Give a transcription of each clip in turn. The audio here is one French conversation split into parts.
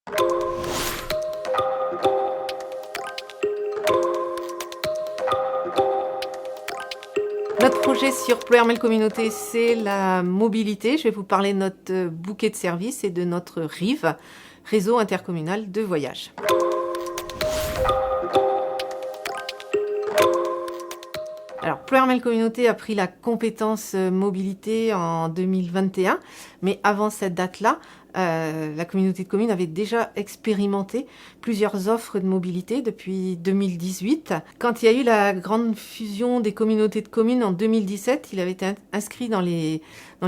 Notre projet sur Ploërmel Communauté, c'est la mobilité. Je vais vous parler de notre bouquet de services et de notre RIV, Réseau Intercommunal de Voyage. Alors, Ploërmel Communauté a pris la compétence mobilité en 2021, mais avant cette date-là, la communauté de communes avait déjà expérimenté plusieurs offres de mobilité depuis 2018. Quand il y a eu la grande fusion des communautés de communes en 2017, il avait été inscrit dans les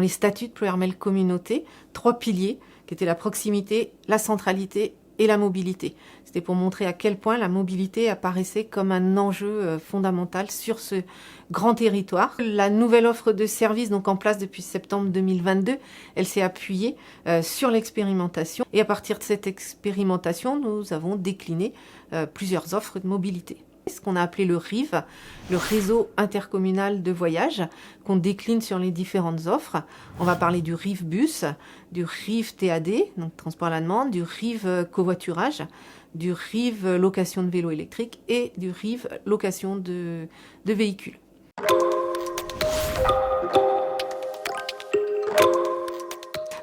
statuts de Ploërmel Communauté 3 piliers, qui étaient la proximité, la centralité et la mobilité. C'était pour montrer à quel point la mobilité apparaissait comme un enjeu fondamental sur ce grand territoire. La nouvelle offre de services, donc en place depuis septembre 2022, elle s'est appuyée sur l'expérimentation. Et à partir de cette expérimentation, nous avons décliné plusieurs offres de mobilité. Ce qu'on a appelé le RIV, le réseau intercommunal de voyage, qu'on décline sur les différentes offres. On va parler du RIV bus, du RIV TAD, donc transport à la demande, du RIV covoiturage, du RIV location de vélos électriques et du RIV location de véhicules.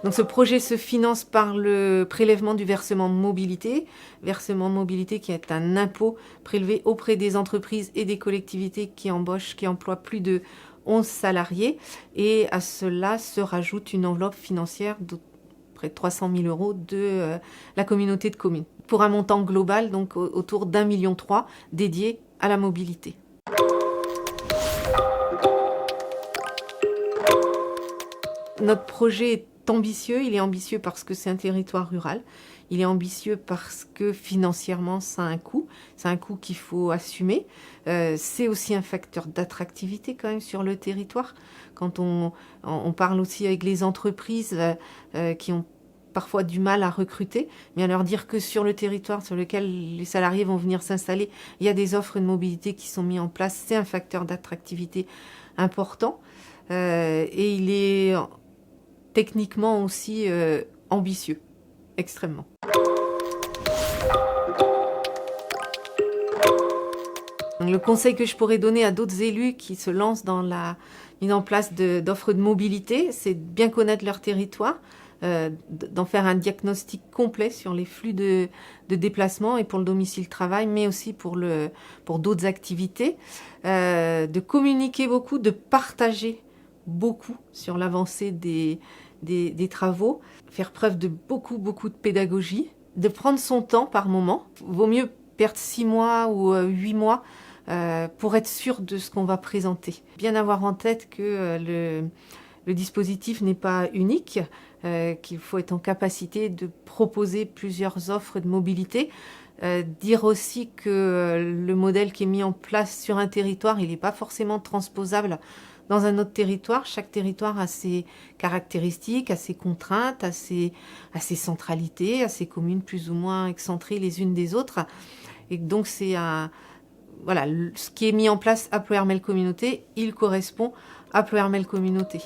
Donc ce projet se finance par le prélèvement du versement mobilité qui est un impôt prélevé auprès des entreprises et des collectivités qui emploient plus de 11 salariés. Et à cela se rajoute une enveloppe financière de près de 300 000 € de la communauté de communes, pour un montant global donc autour d'1,3 million dédié à la mobilité. Notre projet est ambitieux. Il est ambitieux parce que c'est un territoire rural. Il est ambitieux parce que financièrement, ça a un coût. C'est un coût qu'il faut assumer. C'est aussi un facteur d'attractivité quand même sur le territoire. Quand on parle aussi avec les entreprises qui ont parfois du mal à recruter, bien leur dire que sur le territoire sur lequel les salariés vont venir s'installer, il y a des offres de mobilité qui sont mises en place. C'est un facteur d'attractivité important. Et il est techniquement aussi ambitieux, extrêmement. Donc, le conseil que je pourrais donner à d'autres élus qui se lancent dans la mise en place d'offres de mobilité, c'est de bien connaître leur territoire, d'en faire un diagnostic complet sur les flux de déplacement et pour le domicile-travail, mais aussi pour d'autres activités, de communiquer beaucoup, de partager beaucoup sur l'avancée des travaux, faire preuve de beaucoup de pédagogie, de prendre son temps par moment. Vaut mieux perdre 6 mois ou 8 mois pour être sûr de ce qu'on va présenter. Bien avoir en tête que le dispositif n'est pas unique, qu'il faut être en capacité de proposer plusieurs offres de mobilité. Dire aussi que le modèle qui est mis en place sur un territoire, il n'est pas forcément transposable dans un autre territoire. Chaque territoire a ses caractéristiques, a ses contraintes, a ses centralités, a ses communes plus ou moins excentrées les unes des autres. Et donc c'est voilà, ce qui est mis en place à Ploërmel Communauté, il correspond à Ploërmel Communauté.